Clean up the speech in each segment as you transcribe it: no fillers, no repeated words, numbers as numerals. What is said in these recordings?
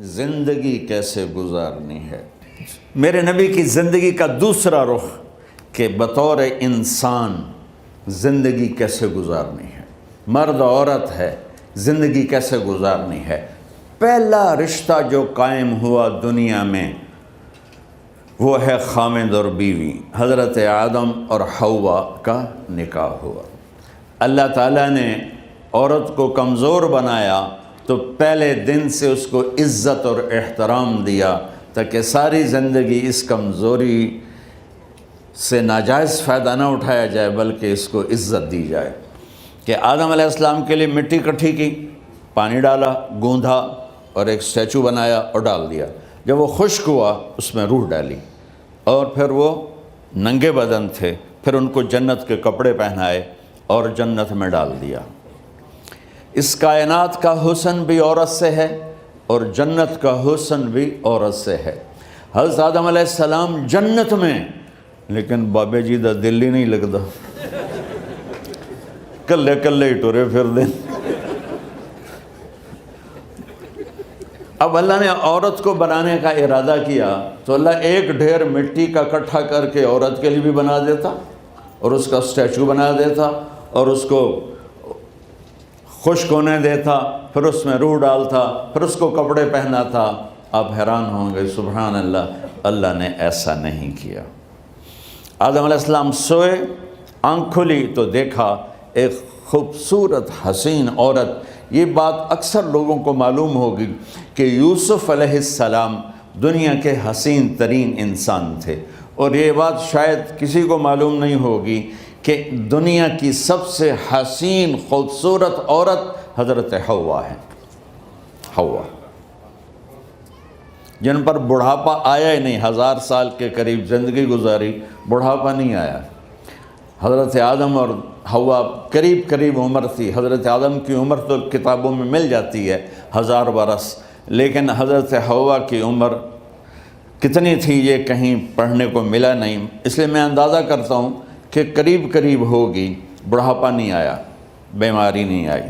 زندگی کیسے گزارنی ہے۔ میرے نبی کی زندگی کا دوسرا رخ کہ بطور انسان زندگی کیسے گزارنی ہے، مرد عورت ہے، زندگی کیسے گزارنی ہے۔ پہلا رشتہ جو قائم ہوا دنیا میں وہ ہے خامد اور بیوی، حضرت آدم اور حوا کا نکاح ہوا۔ اللہ تعالیٰ نے عورت کو کمزور بنایا تو پہلے دن سے اس کو عزت اور احترام دیا تاکہ ساری زندگی اس کمزوری سے ناجائز فائدہ نہ اٹھایا جائے بلکہ اس کو عزت دی جائے۔ کہ آدم علیہ السلام کے لیے مٹی اکٹھی کی، پانی ڈالا، گوندھا اور ایک اسٹیچو بنایا اور ڈال دیا۔ جب وہ خشک ہوا اس میں روح ڈالی اور پھر وہ ننگے بدن تھے، پھر ان کو جنت کے کپڑے پہنائے اور جنت میں ڈال دیا۔ اس کائنات کا حسن بھی عورت سے ہے اور جنت کا حسن بھی عورت سے ہے۔ حضرت آدم علیہ السلام جنت میں، لیکن بابے جی دا دل ہی نہیں لگتا، کلے کلے ہی ٹورے پھر دیں۔ اب اللہ نے عورت کو بنانے کا ارادہ کیا تو اللہ ایک ڈھیر مٹی کا اکٹھا کر کے عورت کے لیے بھی بنا دیتا اور اس کا اسٹیچو بنا دیتا اور اس کو خشک ہونے دیتا، پھر اس میں روح ڈالتا، پھر اس کو کپڑے پہناتا۔ آپ حیران ہوں گے، سبحان اللہ، اللہ نے ایسا نہیں کیا۔ آدم علیہ السلام سوئے، آنکھ کھلی تو دیکھا ایک خوبصورت حسین عورت۔ یہ بات اکثر لوگوں کو معلوم ہوگی کہ یوسف علیہ السلام دنیا کے حسین ترین انسان تھے، اور یہ بات شاید کسی کو معلوم نہیں ہوگی کہ دنیا کی سب سے حسین خوبصورت عورت حضرت حوا ہے۔ حوا جن پر بڑھاپا آیا ہی نہیں، 1000 سال کے قریب زندگی گزاری، بڑھاپا نہیں آیا۔ حضرت آدم اور حوا قریب قریب عمر تھی۔ حضرت آدم کی عمر تو کتابوں میں مل جاتی ہے 1000 برس، لیکن حضرت حوا کی عمر کتنی تھی یہ کہیں پڑھنے کو ملا نہیں، اس لیے میں اندازہ کرتا ہوں کہ قریب قریب ہوگی۔ بڑھاپا نہیں آیا، بیماری نہیں آئی۔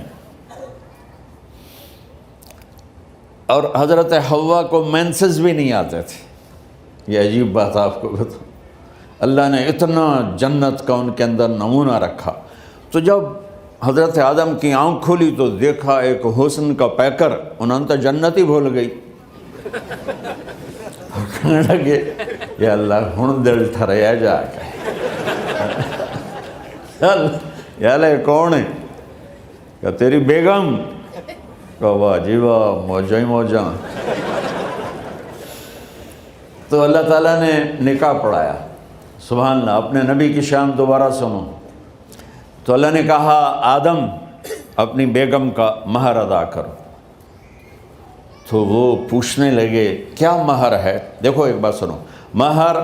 اور حضرت حوا کو مینسز بھی نہیں آتے تھے۔ یہ عجیب بات آپ کو بتاؤں، اللہ نے اتنا جنت کا ان کے اندر نمونہ رکھا۔ تو جب حضرت آدم کی آنکھ کھلی تو دیکھا ایک حسن کا پیکر، انہوں نے تو جنت ہی بھول گئی۔ کہنے لگے یا اللہ ہن دل ٹھریا جا کے، یا اللہ کون ہے؟ کہ تیری بیگم۔ کہ واہ جی واہ، موجاں ہی موجاں۔ تو اللہ تعالیٰ نے نکاح پڑھایا۔ سبحان اللہ، اپنے نبی کی شان دوبارہ سنو۔ تو اللہ نے کہا آدم اپنی بیگم کا مہر ادا کرو۔ تو وہ پوچھنے لگے کیا مہر ہے؟ دیکھو ایک بات سنو، مہر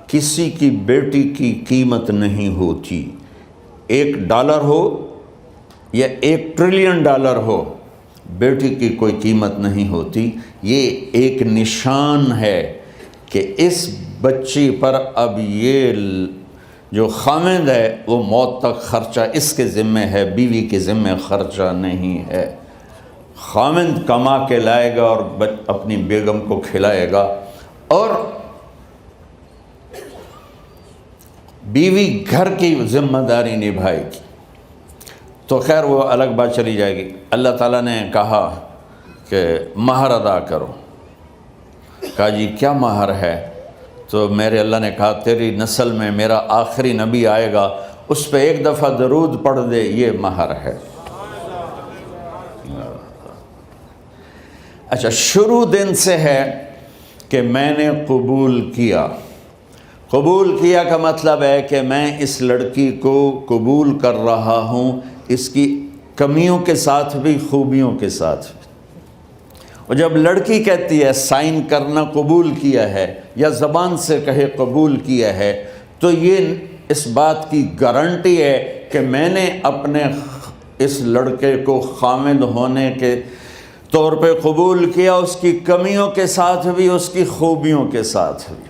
کسی کی بیٹی کی قیمت نہیں ہوتی۔ $1 ہو یا $1 ٹریلین ہو، بیٹی کی کوئی قیمت نہیں ہوتی۔ یہ ایک نشان ہے کہ اس بچی پر اب یہ جو خامند ہے وہ موت تک خرچہ اس کے ذمہ ہے، بیوی کے ذمہ خرچہ نہیں ہے۔ خامند کما کے لائے گا اور اپنی بیگم کو کھلائے گا، اور بیوی گھر کی ذمہ داری نبھائے گی۔ تو خیر وہ الگ بات چلی جائے گی۔ اللہ تعالیٰ نے کہا کہ مہر ادا کرو۔ کہا جی کیا مہر ہے؟ تو میرے اللہ نے کہا تیری نسل میں میرا آخری نبی آئے گا، اس پہ ایک دفعہ درود پڑھ دے، یہ مہر ہے۔ اچھا، شروع دن سے ہے کہ میں نے قبول کیا۔ قبول کیا کا مطلب ہے کہ میں اس لڑکی کو قبول کر رہا ہوں، اس کی کمیوں کے ساتھ بھی خوبیوں کے ساتھ بھی۔ اور جب لڑکی کہتی ہے سائن کرنا قبول کیا ہے، یا زبان سے کہے قبول کیا ہے، تو یہ اس بات کی گارنٹی ہے کہ میں نے اپنے اس لڑکے کو خامد ہونے کے طور پہ قبول کیا، اس کی کمیوں کے ساتھ بھی، اس کی خوبیوں کے ساتھ بھی۔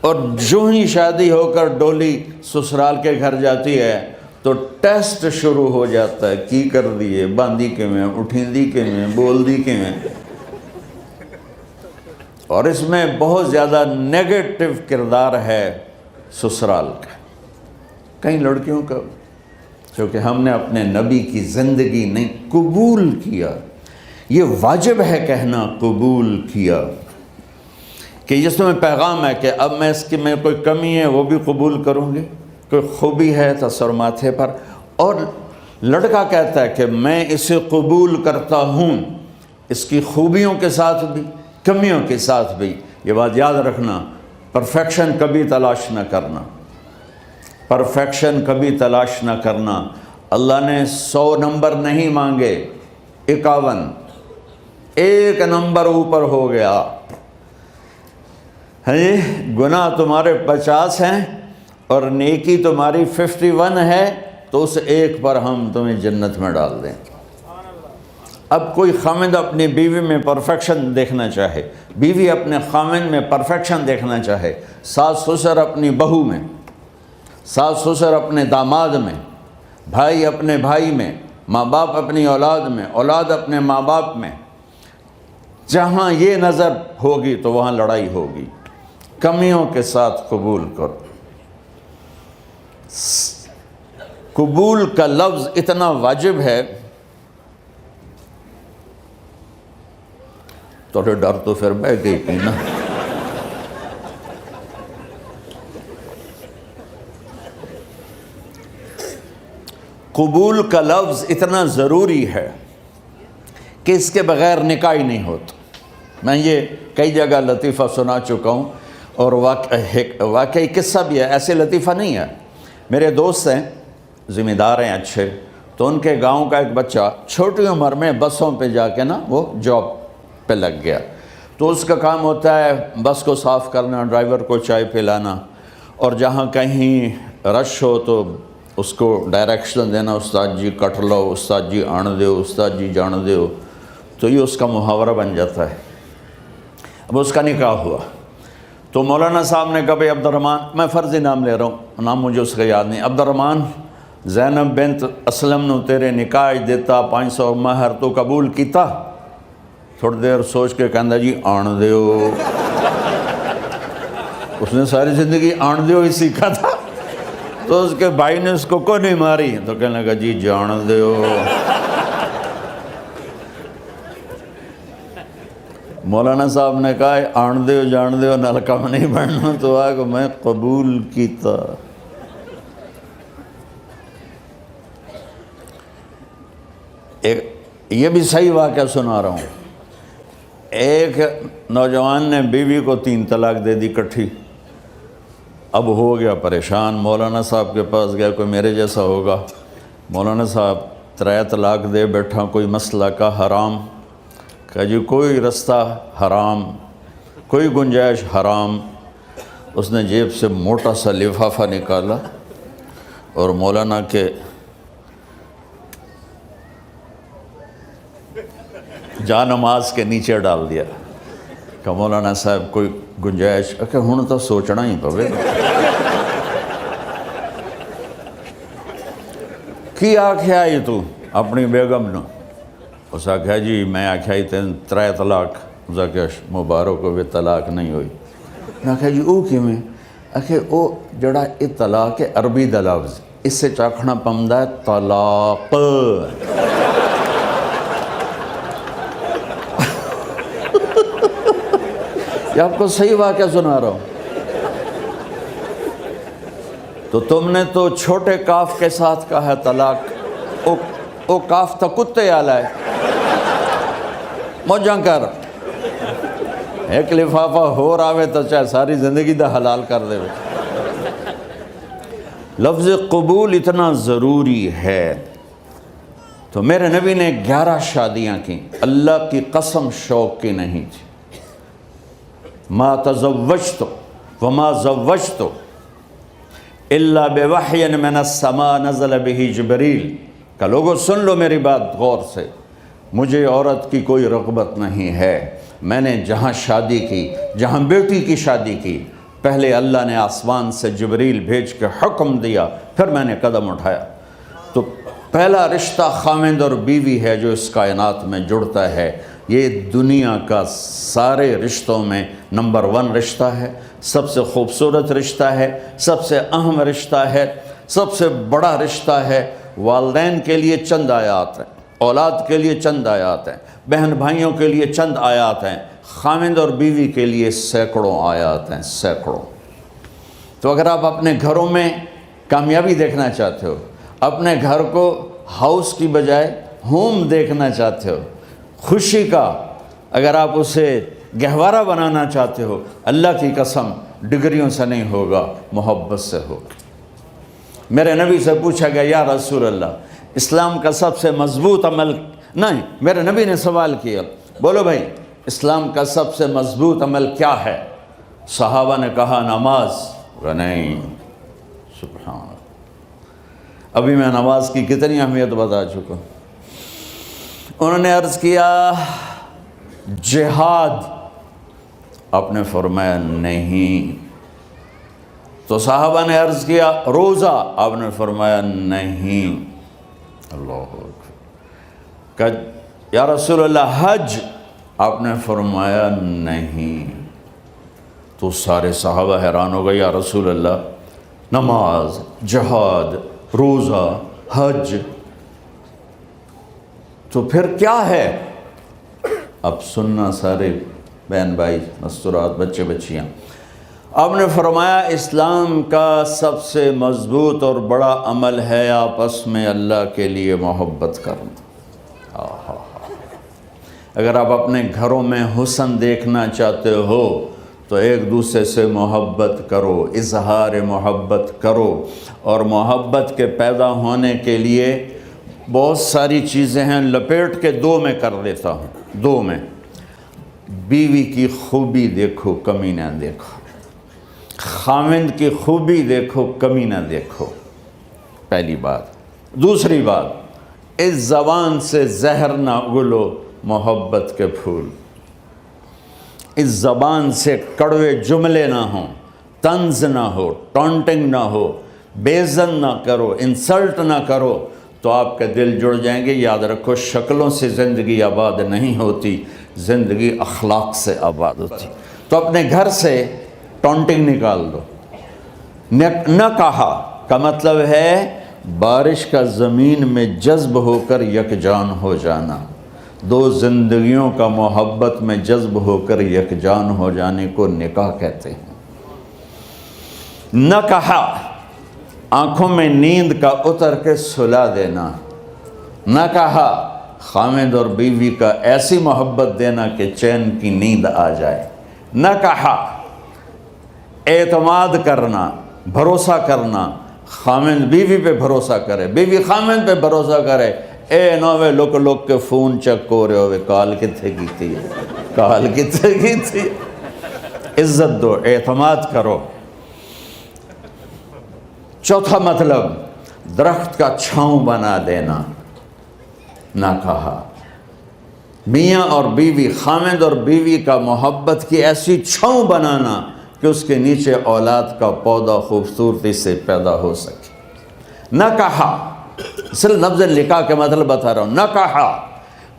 اور جو ہی شادی ہو کر ڈولی سسرال کے گھر جاتی ہے تو ٹیسٹ شروع ہو جاتا ہے، کی کر دیے، باندھی کے میں، اٹھیندی کے میں، بول دی کے میں۔ اور اس میں بہت زیادہ نیگیٹو کردار ہے سسرال کا. کئی لڑکیوں کا چونکہ ہم نے اپنے نبی کی زندگی نہیں قبول کیا. یہ واجب ہے کہنا قبول کیا، کہ جس میں پیغام ہے کہ اب میں اس کی میں کوئی کمی ہے وہ بھی قبول کروں گی، کوئی خوبی ہے تو سر ماتھے پر. اور لڑکا کہتا ہے کہ میں اسے قبول کرتا ہوں، اس کی خوبیوں کے ساتھ بھی کمیوں کے ساتھ بھی. یہ بات یاد رکھنا، پرفیکشن کبھی تلاش نہ کرنا، پرفیکشن کبھی تلاش نہ کرنا. اللہ نے 100 نمبر نہیں مانگے، 51، ایک نمبر اوپر ہو گیا. گناہ تمہارے 50 ہیں اور نیکی تمہاری 51 ہے، تو اس ایک پر ہم تمہیں جنت میں ڈال دیں. اب کوئی خامند اپنی بیوی میں پرفیکشن دیکھنا چاہے، بیوی اپنے خامند میں پرفیکشن دیکھنا چاہے، ساس سسر اپنی بہو میں، ساس سسر اپنے داماد میں، بھائی اپنے بھائی میں، ماں باپ اپنی اولاد میں، اولاد اپنے ماں باپ میں، جہاں یہ نظر ہوگی تو وہاں لڑائی ہوگی. کمیوں کے ساتھ قبول کرو. قبول کا لفظ اتنا واجب ہے، تو ڈر تو پھر بہ گئی تھی نا. قبول کا لفظ اتنا ضروری ہے کہ اس کے بغیر نکاح ہی نہیں ہوتا. میں یہ کئی جگہ لطیفہ سنا چکا ہوں، اور واقعی قصہ بھی ہے، ایسے لطیفہ نہیں ہے. میرے دوست ہیں، ذمہ دار ہیں اچھے، تو ان کے گاؤں کا ایک بچہ چھوٹی عمر میں بسوں پہ جا کے نا وہ جاب پہ لگ گیا. تو اس کا کام ہوتا ہے بس کو صاف کرنا، ڈرائیور کو چائے پلانا، اور جہاں کہیں رش ہو تو اس کو ڈائریکشن دینا، استاد جی کٹ لو، استاد جی آن دیو، استاد جی جان دیو. تو یہ اس کا محاورہ بن جاتا ہے. اب اس کا نکاح ہوا تو مولانا صاحب نے کہا بھائی عبد الرحمن، میں فرضی نام لے رہا ہوں، نام مجھے اس کا یاد نہیں، عبد الرحمن زینب بنت اسلم نو تیرے نکاح دیتا 500 مہر تو قبول کیتا. تھوڑی دیر سوچ کے کہندا جی آن دیو. اس نے ساری زندگی آن دیو ہی سیکھا تھا. تو اس کے بھائی نے اس کو کوئی نہیں ماری تو کہنے لگا جی جان دیو. مولانا صاحب نے کہا آن دیو جان دیو نال کم نہیں بننا. تو آگے میں قبول کیتا. یہ بھی صحیح واقعہ سنا رہا ہوں. ایک نوجوان نے بیوی کو 3 طلاق دے دی کٹھی. اب ہو گیا پریشان، مولانا صاحب کے پاس گیا، کوئی میرے جیسا ہوگا. مولانا صاحب 3 طلاق دے بیٹھا، کوئی مسئلہ کا حرام. کہا جی کوئی رستہ حرام، کوئی گنجائش حرام. اس نے جیب سے موٹا سا لفافہ نکالا اور مولانا کے جا نماز کے نیچے ڈال دیا. کہ مولانا صاحب کوئی گنجائش، کہ ہن تو سوچنا ہی پوے. کی آکھیا یہ تو اپنی بیگم نو؟ اس آکھیا جی میں آکھیا ہی 3 طلاق. اس آکھیا مبارک ہوئے طلاق نہیں ہوئی. میں آکھیا جی او کیویں؟ آکھے او جڑا یہ طلاق ہے عربی دا لفظ، اس سے چاکھنا پمدا ہے طلاق. یہ آپ کو صحیح واقعہ سنا رہا ہوں. تو تم نے تو چھوٹے کاف کے ساتھ کہا ہے طلاق. او کاف تا کتے آلا ہے. موجاں کر ایک لفافہ ہو راوے تو چاہے ساری زندگی دا حلال کر دے. لفظ قبول اتنا ضروری ہے. تو میرے نبی نے 11 شادیاں کی، اللہ کی قسم شوق کی نہیں تھی. ما تزوجت وما زوجت الا بوحی من السماء نزل به جبریل. کہ لوگوں سن لو میری بات غور سے، مجھے عورت کی کوئی رغبت نہیں ہے. میں نے جہاں شادی کی، جہاں بیٹی کی شادی کی، پہلے اللہ نے آسمان سے جبریل بھیج کے حکم دیا، پھر میں نے قدم اٹھایا. تو پہلا رشتہ خامند اور بیوی ہے جو اس کائنات میں جڑتا ہے. یہ دنیا کا سارے رشتوں میں نمبر 1 رشتہ ہے، سب سے خوبصورت رشتہ ہے، سب سے اہم رشتہ ہے، سب سے بڑا رشتہ ہے۔ والدین کے لیے چند آیات ہیں، اولاد کے لیے چند آیات ہیں، بہن بھائیوں کے لیے چند آیات ہیں، خاوند اور بیوی کے لیے سینکڑوں آیات ہیں، سینکڑوں۔ تو اگر آپ اپنے گھروں میں کامیابی دیکھنا چاہتے ہو، اپنے گھر کو ہاؤس کی بجائے ہوم دیکھنا چاہتے ہو، خوشی کا اگر آپ اسے گہوارہ بنانا چاہتے ہو، اللہ کی قسم ڈگریوں سے نہیں ہوگا، محبت سے ہوگا۔ میرے نبی سے پوچھا گیا یا رسول اللہ اسلام کا سب سے مضبوط عمل، نہیں، میرے نبی نے سوال کیا، بولو بھائی اسلام کا سب سے مضبوط عمل کیا ہے؟ صحابہ نے کہا نماز۔ نہیں، سبحان اللہ، ابھی میں نماز کی کتنی اہمیت بتا چکا۔ انہوں نے عرض کیا جہاد، آپ نے فرمایا نہیں۔ تو صحابہ نے عرض کیا روزہ، آپ نے فرمایا نہیں۔ اللہ اکبر۔ کہ یا رسول اللہ حج، آپ نے فرمایا نہیں۔ تو سارے صحابہ حیران ہو گئے، یا رسول اللہ نماز، جہاد، روزہ، حج، تو پھر کیا ہے؟ اب سننا سارے بہن بھائی، مستورات، بچے بچیاں، آپ نے فرمایا اسلام کا سب سے مضبوط اور بڑا عمل ہے آپس میں اللہ کے لیے محبت کرنا۔ اگر آپ اپنے گھروں میں حسن دیکھنا چاہتے ہو تو ایک دوسرے سے محبت کرو، اظہار محبت کرو، اور محبت کے پیدا ہونے کے لیے بہت ساری چیزیں ہیں، لپیٹ کے 2 میں کر لیتا ہوں، 2 میں۔ بیوی کی خوبی دیکھو، کمی نہ دیکھو، خاوند کی خوبی دیکھو، کمی نہ دیکھو، پہلی بات۔ دوسری بات، اس زبان سے زہر نہ اگلو محبت کے پھول، اس زبان سے کڑوے جملے نہ ہوں، طنز نہ ہو، ٹانٹنگ نہ ہو، بےعزت نہ کرو، انسلٹ نہ کرو، تو آپ کے دل جڑ جائیں گے۔ یاد رکھو شکلوں سے زندگی آباد نہیں ہوتی، زندگی اخلاق سے آباد ہوتی۔ تو اپنے گھر سے ٹانٹنگ نکال دو۔ نہ کہا کا مطلب ہے بارش کا زمین میں جذب ہو کر یکجان ہو جانا، 2 زندگیوں کا محبت میں جذب ہو کر یکجان ہو جانے کو نکاح کہتے ہیں۔ نہ کہا آنکھوں میں نیند کا اتر کے سلا دینا، نہ کہا خاوند اور بیوی کا ایسی محبت دینا کہ چین کی نیند آ جائے، نہ کہا اعتماد کرنا، بھروسہ کرنا، خاوند بیوی پہ بھروسہ کرے، بیوی خاوند پہ بھروسہ کرے۔ اے نوے لوک کے فون چیک ہو رہے ہوئے، کال کتنے کی تھی، کال کتنے کی تھی۔ عزت دو، اعتماد کرو۔ چوتھا مطلب درخت کا چھاؤں بنا دینا، نہ کہا میاں اور بیوی، خاوند اور بیوی کا محبت کی ایسی چھاؤں بنانا کہ اس کے نیچے اولاد کا پودا خوبصورتی سے پیدا ہو سکے۔ نہ کہا، صرف لفظ نکاح کے مطلب بتا رہا ہوں، نہ کہا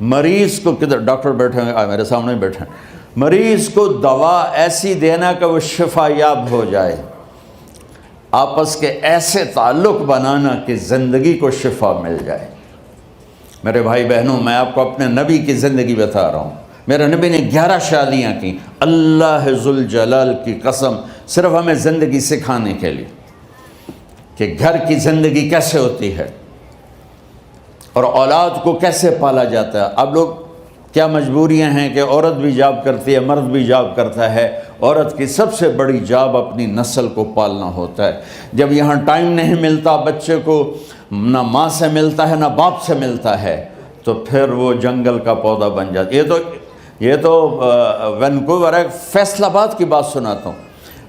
مریض کو، کدھر ڈاکٹر بیٹھے ہیں، میرے سامنے بیٹھے ہیں، مریض کو دوا ایسی دینا کہ وہ شفا یاب ہو جائے، آپس کے ایسے تعلق بنانا کہ زندگی کو شفا مل جائے۔ میرے بھائی بہنوں، میں آپ کو اپنے نبی کی زندگی بتا رہا ہوں۔ میرے نبی نے 11 شادیاں کی، اللہ ذوالجلال کی قسم، صرف ہمیں زندگی سکھانے کے لیے کہ گھر کی زندگی کیسے ہوتی ہے اور اولاد کو کیسے پالا جاتا ہے۔ اب لوگ کیا مجبوریاں ہیں کہ عورت بھی جاب کرتی ہے، مرد بھی جاب کرتا ہے۔ عورت کی سب سے بڑی جاب اپنی نسل کو پالنا ہوتا ہے۔ جب یہاں ٹائم نہیں ملتا بچے کو، نہ ماں سے ملتا ہے نہ باپ سے ملتا ہے، تو پھر وہ جنگل کا پودا بن جاتا ہے۔ یہ تو وینکوور ہے، فیصل آباد کی بات سناتا ہوں۔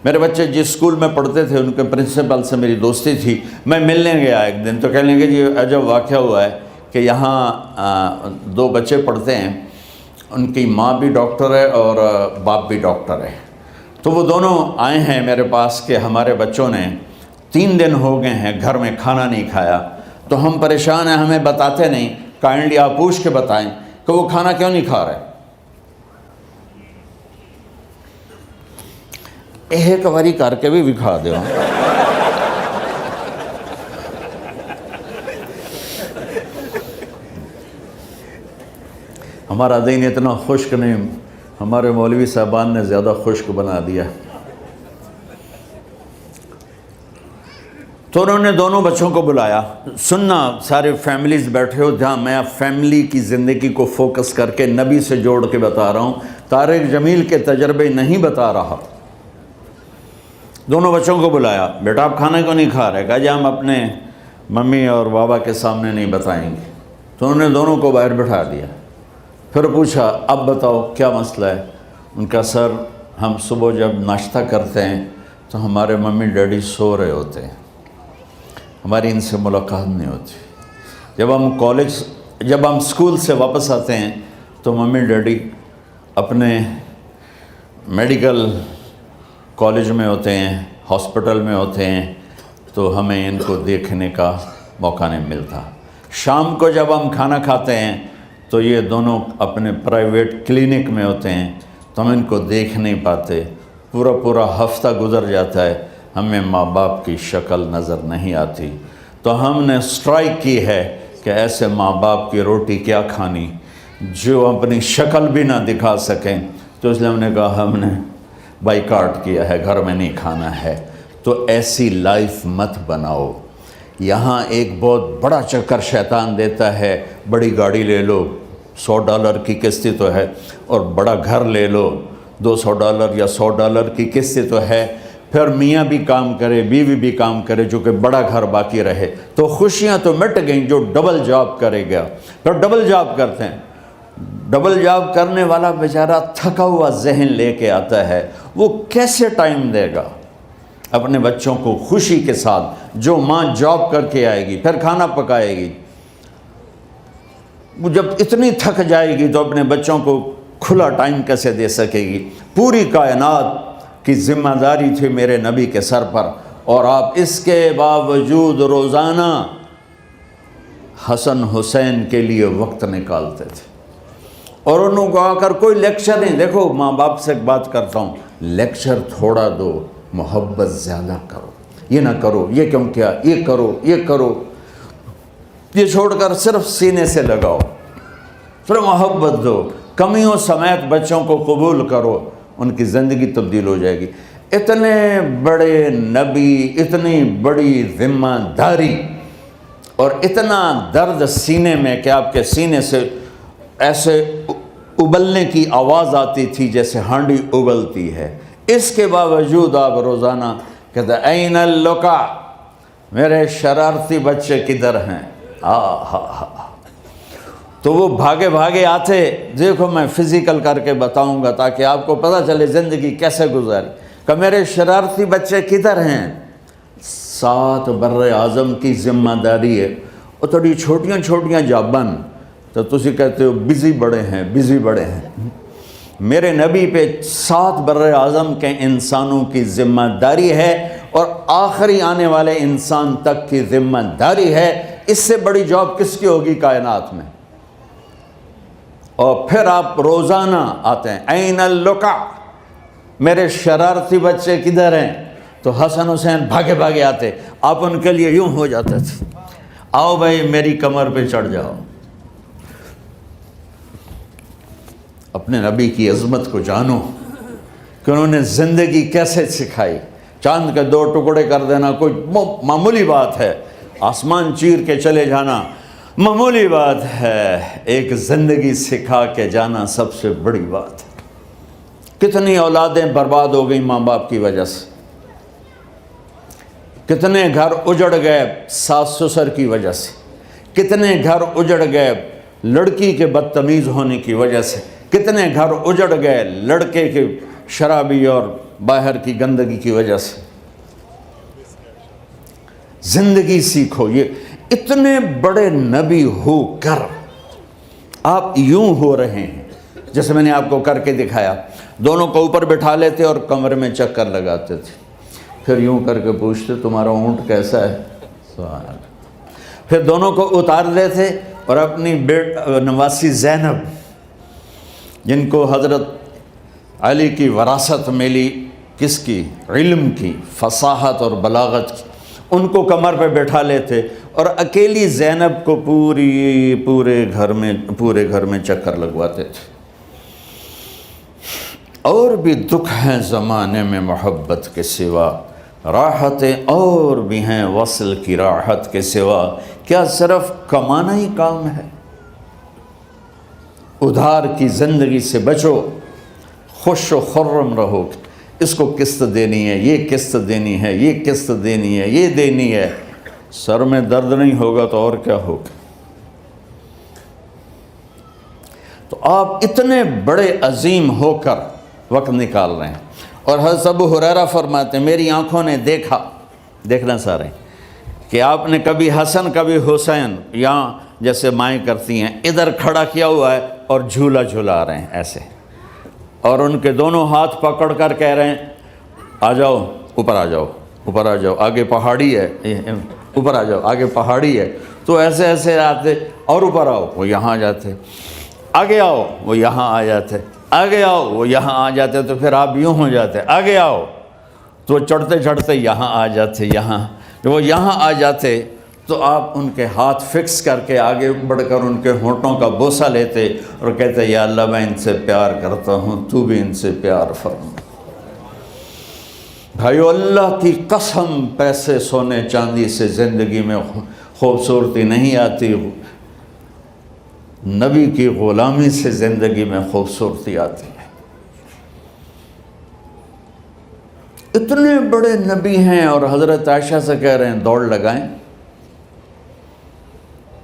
میرے بچے جس اسکول میں پڑھتے تھے ان کے پرنسپل سے میری دوستی تھی، میں ملنے گیا ایک دن، تو کہنے لگے جی عجب واقعہ ہوا ہے کہ یہاں 2 بچے پڑھتے ہیں، ان کی ماں بھی ڈاکٹر ہے اور باپ بھی ڈاکٹر ہے، تو وہ دونوں آئے ہیں میرے پاس کہ ہمارے بچوں نے 3 دن ہو گئے ہیں گھر میں کھانا نہیں کھایا، تو ہم پریشان ہیں، ہمیں بتاتے نہیں، کائنڈلی آپ پوچھ کے بتائیں کہ وہ کھانا کیوں نہیں کھا رہے۔ ایک باری کر کے بھی دکھا دو. ہمارا دین اتنا خشک نہیں، ہمارے مولوی صاحبان نے زیادہ خشک بنا دیا. تو انہوں نے دونوں بچوں کو بلایا. سننا، سارے فیملیز بیٹھے ہو جہاں میں فیملی کی زندگی کو فوکس کر کے نبی سے جوڑ کے بتا رہا ہوں، طارق جمیل کے تجربے نہیں بتا رہا. دونوں بچوں کو بلایا. بیٹا آپ کھانے کو نہیں کھا رہے؟ کہا جی ہم اپنے ممی اور بابا کے سامنے نہیں بتائیں گے. تو انہوں نے دونوں کو باہر بٹھا دیا. پھر پوچھا اب بتاؤ کیا مسئلہ ہے؟ ان کا سر ہم صبح جب ناشتہ کرتے ہیں تو ہمارے ممی ڈیڈی سو رہے ہوتے ہیں، ہماری ان سے ملاقات نہیں ہوتی. جب ہم اسکول سے واپس آتے ہیں تو ممی ڈیڈی اپنے میڈیکل کالج میں ہوتے ہیں، ہاسپٹل میں ہوتے ہیں، تو ہمیں ان کو دیکھنے کا موقع نہیں ملتا. شام کو جب ہم کھانا کھاتے ہیں تو یہ دونوں اپنے پرائیویٹ کلینک میں ہوتے ہیں، تو ہم ان کو دیکھ نہیں پاتے. پورا ہفتہ گزر جاتا ہے، ہمیں ماں باپ کی شکل نظر نہیں آتی. تو ہم نے سٹرائک کی ہے کہ ایسے ماں باپ کی روٹی کیا کھانی جو اپنی شکل بھی نہ دکھا سکیں. تو اس لیے ہم نے کہا ہم نے بائیکاٹ کیا ہے، گھر میں نہیں کھانا ہے. تو ایسی لائف مت بناؤ. یہاں ایک بہت بڑا چکر شیطان دیتا ہے، بڑی گاڑی لے لو، $100 کی قسط تو ہے، اور بڑا گھر لے لو، $200 یا $100 کی قسط تو ہے. پھر میاں بھی کام کرے، بیوی بھی کام کرے، جو کہ بڑا گھر باقی رہے، تو خوشیاں تو مٹ گئیں. جو ڈبل جاب کرے گا، پھر ڈبل جاب کرتے ہیں. ڈبل جاب کرنے والا بیچارہ تھکا ہوا ذہن لے کے آتا ہے، وہ کیسے ٹائم دے گا اپنے بچوں کو خوشی کے ساتھ؟ جو ماں جاب کر کے آئے گی پھر کھانا پکائے گی، وہ جب اتنی تھک جائے گی تو اپنے بچوں کو کھلا ٹائم کیسے دے سکے گی؟ پوری کائنات کی ذمہ داری تھی میرے نبی کے سر پر، اور آپ اس کے باوجود روزانہ حسن حسین کے لیے وقت نکالتے تھے. اور انہوں کو آ کر کوئی لیکچر نہیں. دیکھو ماں باپ سے ایک بات کرتا ہوں، لیکچر تھوڑا دو، محبت زیادہ کرو. یہ نہ کرو، یہ کیوں کیا، یہ کرو، یہ کرو، یہ چھوڑ کر صرف سینے سے لگاؤ، صرف محبت دو. کمیوں سمیت بچوں کو قبول کرو، ان کی زندگی تبدیل ہو جائے گی. اتنے بڑے نبی، اتنی بڑی ذمہ داری، اور اتنا درد سینے میں کہ آپ کے سینے سے ایسے ابلنے کی آواز آتی تھی جیسے ہانڈی ابلتی ہے. اس کے باوجود آپ روزانہ کہتے این اللقا، میرے شرارتی بچے کدھر ہیں؟ تو وہ بھاگے بھاگے آتے. دیکھو میں فزیکل کر کے بتاؤں گا تاکہ آپ کو پتہ چلے زندگی کیسے گزاری. کہ میرے شرارتی بچے کدھر ہیں؟ 7 بر اعظم کی ذمہ داری ہے. اور تھوڑی چھوٹیاں جابن تو تسی کہتے ہو بزی بڑے ہیں، بزی بڑے ہیں. میرے نبی پہ 7 بر اعظم کے انسانوں کی ذمہ داری ہے، اور آخری آنے والے انسان تک کی ذمہ داری ہے. اس سے بڑی جاب کس کی ہوگی کائنات میں؟ اور پھر آپ روزانہ آتے ہیں این اللقا، میرے شرارتی بچے کدھر ہیں؟ تو حسن حسین بھاگے بھاگے آتے. آپ ان کے لیے یوں ہو جاتے تھے، آؤ بھائی میری کمر پہ چڑھ جاؤ. اپنے نبی کی عظمت کو جانو کہ انہوں نے زندگی کیسے سکھائی. چاند کے 2 ٹکڑے کر دینا کوئی معمولی بات ہے، آسمان چیر کے چلے جانا معمولی بات ہے، ایک زندگی سکھا کے جانا سب سے بڑی بات ہے. کتنی اولادیں برباد ہو گئیں ماں باپ کی وجہ سے، کتنے گھر اجڑ گئے ساس سسر کی وجہ سے، کتنے گھر اجڑ گئے لڑکی کے بدتمیز ہونے کی وجہ سے، کتنے گھر اجڑ گئے لڑکے کے شرابی اور باہر کی گندگی کی وجہ سے. زندگی سیکھو. یہ اتنے بڑے نبی ہو کر آپ یوں ہو رہے ہیں جیسے میں نے آپ کو کر کے دکھایا. دونوں کو اوپر بٹھا لیتے اور کمرے میں چکر لگاتے تھے، پھر یوں کر کے پوچھتے تمہارا اونٹ کیسا ہے؟ سوال. پھر دونوں کو اتار لیتے اور اپنی نواسی زینب، جن کو حضرت علی کی وراثت ملی کس کی؟ علم کی، فصاحت اور بلاغت کی۔ ان کو کمر پہ بٹھا لیتے اور اکیلی زینب کو پورے گھر میں چکر لگواتے تھے۔ اور بھی دکھ ہیں زمانے میں محبت کے سوا، راحتیں اور بھی ہیں وصل کی راحت کے سوا، کیا صرف کمانا ہی کام ہے؟ ادھار کی زندگی سے بچو، خوش و خرم رہو۔ اس کو قسط دینی ہے، یہ قسط دینی ہے، یہ قسط دینی ہے، یہ دینی ہے، سر میں درد نہیں ہوگا تو اور کیا ہوگا؟ تو آپ اتنے بڑے عظیم ہو کر وقت نکال رہے ہیں۔ اور حضرت ابو ہریرہ فرماتے ہیں میری آنکھوں نے دیکھنا سارے کہ آپ نے کبھی حسن کبھی حسین، یہاں جیسے مائیں کرتی ہیں ادھر کھڑا کیا ہوا ہے اور جھولا جھولا رہے ہیں ایسے، اور ان کے دونوں ہاتھ پکڑ کر کہہ رہے ہیں آ جاؤ، اوپر آ جاؤ، اوپر آ جاؤ، آگے پہاڑی ہے، اوپر آ جاؤ، آگے پہاڑی ہے۔ تو ایسے ایسے آتے، اور اوپر آؤ، وہ یہاں آ جاتے، آگے آؤ، وہ یہاں آ جاتے، آگے آؤ، وہ یہاں آ جاتے، تو پھر آپ یوں ہو جاتے، آگے آؤ، تو چڑھتے چڑھتے یہاں آ جاتے، یہاں جب وہ یہاں آ جاتے تو آپ ان کے ہاتھ فکس کر کے آگے بڑھ کر ان کے ہونٹوں کا بوسہ لیتے اور کہتے یا اللہ میں ان سے پیار کرتا ہوں، تو بھی ان سے پیار فرما۔ بھائیو اللہ کی قسم، پیسے سونے چاندی سے زندگی میں خوبصورتی نہیں آتی، نبی کی غلامی سے زندگی میں خوبصورتی آتی ہے۔ اتنے بڑے نبی ہیں اور حضرت عائشہ سے کہہ رہے ہیں دوڑ لگائیں۔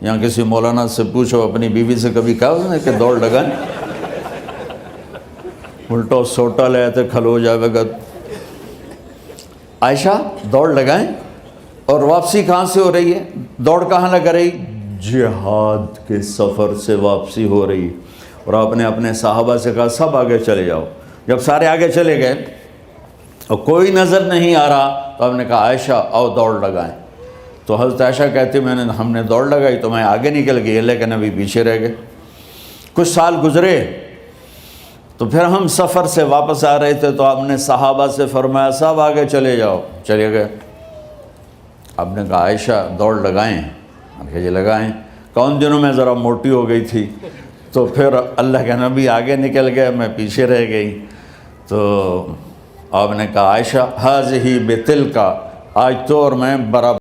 یہاں کسی مولانا سے پوچھو اپنی بیوی سے کبھی کہا اس نے کہ دوڑ لگائیں؟ الٹا سوٹا لے آتے کھلو جاوے گا۔ عائشہ دوڑ لگائیں، اور واپسی کہاں سے ہو رہی ہے؟ دوڑ کہاں لگ رہی؟ جہاد کے سفر سے واپسی ہو رہی۔ اور آپ نے اپنے صحابہ سے کہا سب آگے چلے جاؤ۔ جب سارے آگے چلے گئے اور کوئی نظر نہیں آ رہا تو آپ نے کہا عائشہ آؤ دوڑ لگائیں۔ تو حضرت عائشہ کہتی ہم نے دوڑ لگائی تو میں آگے نکل گئی لیکن ابھی پیچھے رہ گئے۔ کچھ سال گزرے تو پھر ہم سفر سے واپس آ رہے تھے تو آپ نے صحابہ سے فرمایا سب آگے چلے جاؤ، چلے گئے۔ آپ نے کہا عائشہ دوڑ لگائیں؟ کہ جی لگائیں۔ کون دنوں میں ذرا موٹی ہو گئی تھی تو پھر اللہ کے نبی آگے نکل گئے، میں پیچھے رہ گئی۔ تو آپ نے کہا عائشہ ہاذہ بتلک، آج تو اور میں برابر